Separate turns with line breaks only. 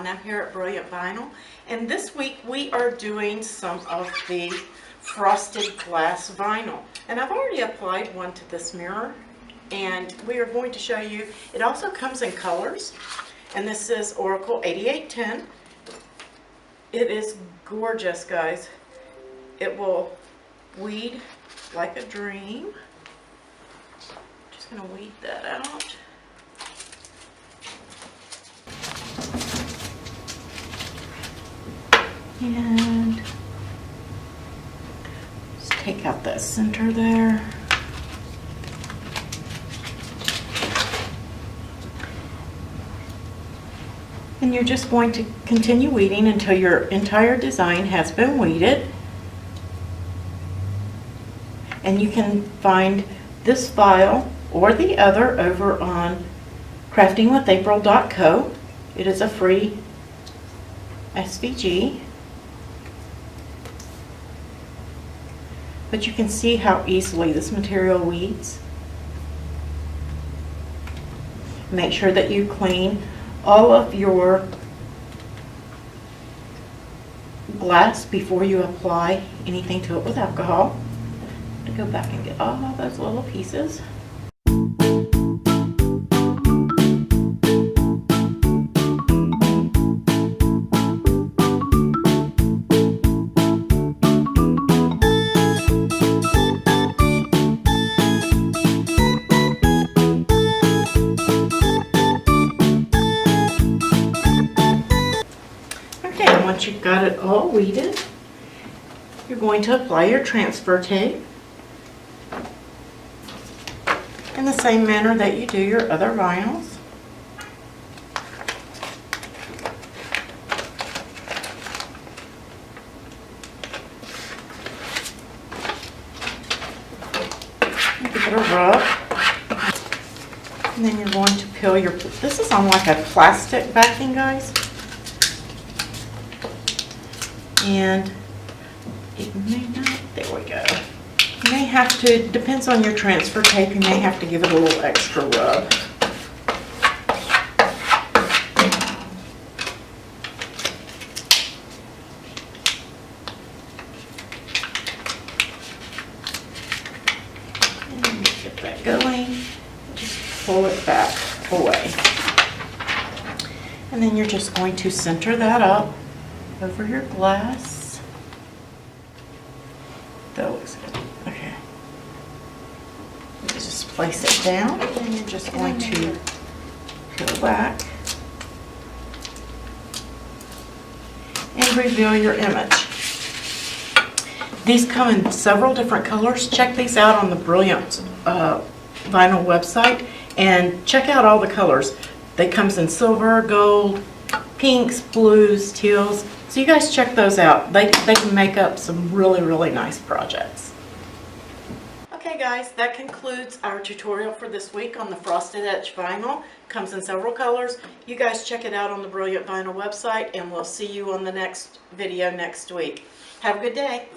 I'm here at Brilliant Vinyl, and this week we are doing some of the frosted glass vinyl. And I've already applied one to this mirror, and we are going to show you, it also comes in colors, and this is Oracle 8810. It is gorgeous, guys. It will weed like a dream. Just gonna weed that out. And just take out that center there. And you're just going to continue weeding until your entire design has been weeded. And you can find this file or the other over on craftingwithapril.co. It is a free SVG. But you can see how easily this material weeds. Make sure that you clean all of your glass before you apply anything to it with alcohol. To go back and get all of those little pieces. Once you've got it all weeded, you're going to apply your transfer tape in the same manner that you do your other vinyls. Give it a rub. And then you're going to peel your, this is on like a plastic backing, guys. And it may not, there we go. You may have to, depends on your transfer tape, you may have to give it a little extra rub. And get that going, just pull it back away. And then you're just going to center that up over your glass. That looks good. Okay. Just place it down, and you're just going to peel back and reveal your image. These come in several different colors. Check these out on the Brilliant Vinyl website and check out all the colors. They comes in silver, gold, pinks, blues, teals. So you guys check those out. They can make up some really, really nice projects. Okay guys, that concludes our tutorial for this week on the Frosted Etch Vinyl. Comes in several colors. You guys check it out on the Brilliant Vinyl website, and we'll see you on the next video next week. Have a good day.